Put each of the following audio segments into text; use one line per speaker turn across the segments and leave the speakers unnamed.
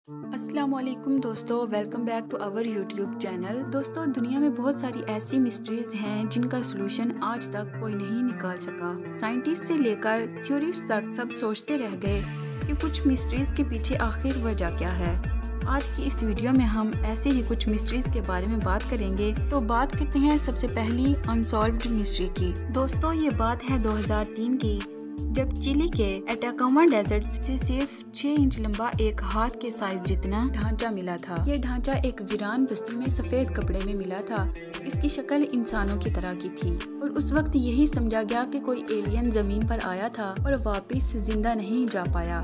अस्सलामुअलैकुम दोस्तों, welcome back to our YouTube channel. दोस्तों, दुनिया में बहुत सारी ऐसी मिस्ट्रीज हैं जिनका सलूशन आज तक कोई नहीं निकाल सका। साइंटिस्ट से लेकर थ्योरिस्ट तक सब सोचते रह गए कि कुछ मिस्ट्रीज के पीछे आखिर वजह क्या है। आज की इस वीडियो में हम ऐसे ही कुछ मिस्ट्रीज के बारे में बात करेंगे। तो बात करते हैं सबसे पहली अनसॉल्व्ड मिस्ट्री की। दोस्तों, ये बात है 2003 की, जब चिली के एटाकामा डेजर्ट से सिर्फ 6 इंच लंबा एक हाथ के साइज जितना ढांचा मिला था। ये ढांचा एक वीरान बस्ती में सफेद कपड़े में मिला था। इसकी शक्ल इंसानों की तरह की थी और उस वक्त यही समझा गया कि कोई एलियन जमीन पर आया था और वापस जिंदा नहीं जा पाया।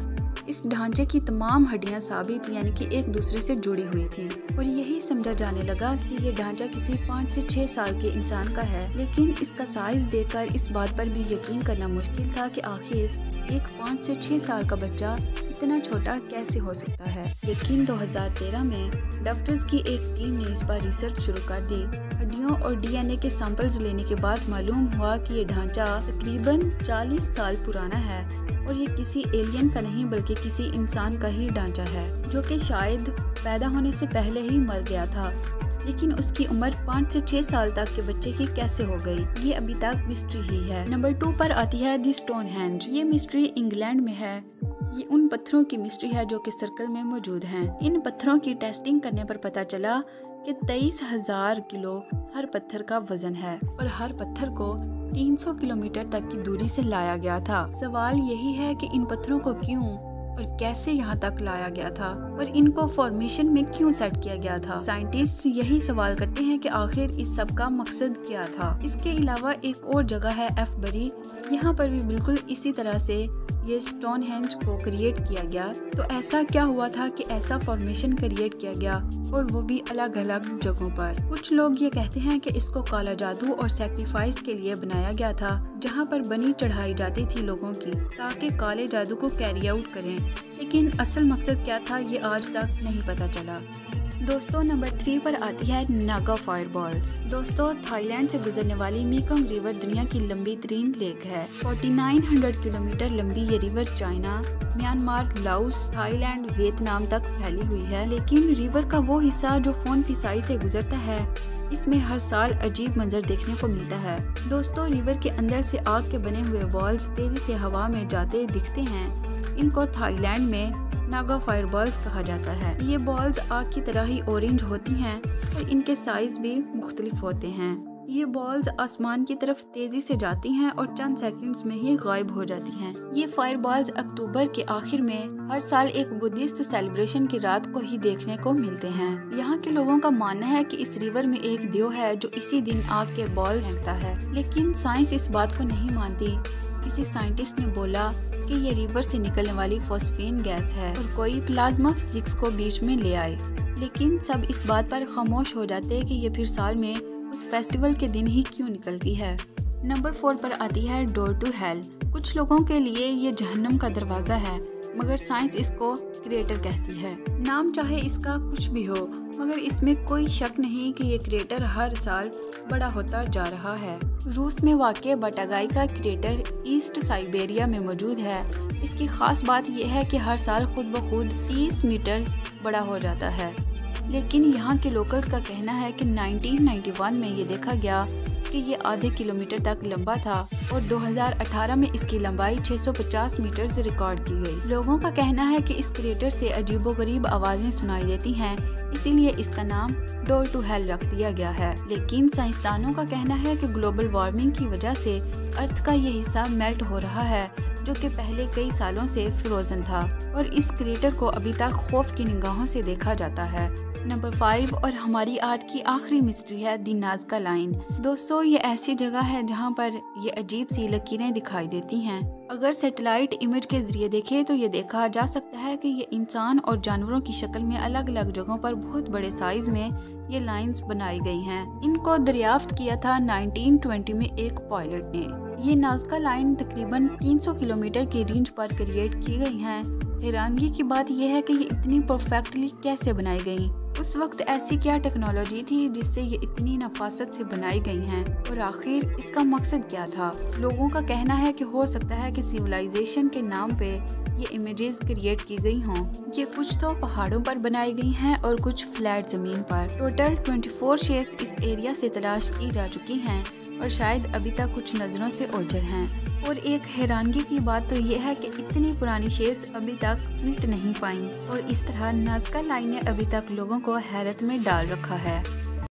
इस ढांचे की तमाम हड्डियां साबित यानी कि एक दूसरे से जुड़ी हुई थी और यही समझा जाने लगा कि ये ढांचा किसी 5 से 6 साल के इंसान का है। लेकिन इसका साइज देखकर इस बात पर भी यकीन करना मुश्किल था कि आखिर एक 5 से 6 साल का बच्चा इतना छोटा कैसे हो सकता है। लेकिन 2013 में डॉक्टर्स की एक टीम ने इस पर रिसर्च शुरू कर दी। हड्डियों और डीएनए के सैंपल्स लेने के बाद मालूम हुआ कि ये ढांचा तकरीबन 40 साल पुराना है और ये किसी एलियन का नहीं बल्कि किसी इंसान का ही ढांचा है, जो कि शायद पैदा होने से पहले ही मर गया था। लेकिन उसकी उम्र 5 से 6 साल तक के बच्चे की कैसे हो गई, ये अभी तक मिस्ट्री ही है। नंबर 2 पर आती है दी स्टोनहेंज। ये मिस्ट्री इंग्लैंड में है। ये उन पत्थरों की मिस्ट्री है जो कि सर्कल में मौजूद हैं। इन पत्थरों की टेस्टिंग करने पर पता चला कि 23,000 किलो हर पत्थर का वजन है और हर पत्थर को 300 किलोमीटर तक की दूरी से लाया गया था। सवाल यही है कि इन पत्थरों को क्यों और कैसे यहाँ तक लाया गया था और इनको फॉर्मेशन में क्यों सेट किया गया था। साइंटिस्ट यही सवाल करते हैं कि आखिर इस सब का मकसद क्या था। इसके अलावा एक और जगह है एफबरी। यहाँ पर भी बिल्कुल इसी तरह से ये स्टोनहेंज को क्रिएट किया गया। तो ऐसा क्या हुआ था कि ऐसा फॉर्मेशन क्रिएट किया गया और वो भी अलग अलग जगहों पर। कुछ लोग ये कहते हैं कि इसको काला जादू और सैक्रिफाइस के लिए बनाया गया था, जहाँ पर बलि चढ़ाई जाती थी लोगों की ताकि काले जादू को कैरी आउट करें। लेकिन असल मकसद क्या था ये आज तक नहीं पता चला। दोस्तों, नंबर 3 पर आती है नागा फायरबॉल्स। दोस्तों, थाईलैंड से गुजरने वाली मेकंग रिवर दुनिया की लंबी तरीन लेक है। 4900 किलोमीटर लंबी ये river China, Myanmar, Laos, Thailand, Vietnam तक फैली हुई है। लेकिन रिवर का वो हिस्सा जो फोन फिसाई से गुजरता है, इसमें हर साल अजीब मंजर देखने को मिलता है। दोस्तों, रिवर के अंदर से आग के बने हुए बॉल्स तेजी से हवा में जाते दिखते हैं। इनको थाईलैंड में नागा फायरबॉल्स कहा जाता है। ये बॉल्स आग की तरह ही ऑरेंज होती हैं और इनके साइज भी मुख्तलिफ होते हैं। ये बॉल्स आसमान की तरफ तेजी से जाती हैं और चंद सेकंड्स में ही गायब हो जाती हैं। ये फायरबॉल्स अक्टूबर के आखिर में हर साल एक बुद्धिस्ट सेलिब्रेशन की रात को ही देखने को मिलते हैं। यहाँ के लोगों का मानना है कि इस रिवर में एक देव है जो इसी दिन आग के बॉल्स फेंकता है। लेकिन साइंस इस बात को नहीं मानती। किसी साइंटिस्ट ने बोला कि ये रिवर से निकलने वाली फॉस्फीन गैस है और कोई प्लाज्मा फिजिक्स को बीच में ले आए। लेकिन सब इस बात पर खामोश हो जाते हैं कि ये फिर साल में उस फेस्टिवल के दिन ही क्यों निकलती है। नंबर 4 पर आती है डोर टू हेल। कुछ लोगों के लिए ये जहन्नम का दरवाजा है, मगर साइंस इसको क्रिएटर कहती है। नाम चाहे इसका कुछ भी हो, मगर इसमें कोई शक नहीं कि ये क्रिएटर हर साल बड़ा होता जा रहा है। रूस में वाक़ बटागाई का क्रिएटर ईस्ट साइबेरिया में मौजूद है। इसकी खास बात यह है कि हर साल खुद ब खुद 30 मीटर बड़ा हो जाता है। लेकिन यहाँ के लोकल्स का कहना है कि 1991 में ये देखा गया कि ये आधे किलोमीटर तक लंबा था और 2018 में इसकी लंबाई 650 मीटर रिकॉर्ड की गई। लोगों का कहना है कि इस क्रिएटर से अजीबोगरीब आवाजें सुनाई देती हैं, इसीलिए इसका नाम डोर टू हेल रख दिया गया है। लेकिन साइंसदानों का कहना है कि ग्लोबल वार्मिंग की वजह से अर्थ का ये हिस्सा मेल्ट हो रहा है, जो कि पहले कई सालों से फ्रोजन था और इस क्रिएटर को अभी तक खौफ की निगाहों से देखा जाता है। नंबर 5 और हमारी आज की आखिरी मिस्ट्री है दी नाज़का लाइन। दोस्तों, ये ऐसी जगह है जहाँ पर ये अजीब सी लकीरें दिखाई देती हैं। अगर सैटेलाइट इमेज के जरिए देखें तो ये देखा जा सकता है कि ये इंसान और जानवरों की शक्ल में अलग अलग जगहों पर बहुत बड़े साइज में ये लाइंस बनाई गई हैं। इनको दरियाफ्त किया था 1920 में एक पायलट ने। ये नाज़का लाइन तकरीबन 300 किलोमीटर की रेंज पर क्रिएट की गई हैं। हैरानगी की बात यह है कि ये इतनी परफेक्टली कैसे बनाई गई। उस वक्त ऐसी क्या टेक्नोलॉजी थी जिससे ये इतनी नफासत से बनाई गई हैं और आखिर इसका मकसद क्या था। लोगों का कहना है कि हो सकता है कि सिविलाइजेशन के नाम पे ये इमेजेस क्रिएट की गई हों। ये कुछ तो पहाड़ों पर बनाई गई हैं और कुछ फ्लैट ज़मीन पर। टोटल 24 शेप्स इस एरिया से तलाश की जा चुकी हैं और शायद अभी तक कुछ नज़रों से ओझल हैं। और एक हैरानगी की बात तो ये है कि इतनी पुरानी शेप्स अभी तक मिट नहीं पाई और इस तरह नाज़का लाइन ने अभी तक लोगों को हैरत में डाल रखा है।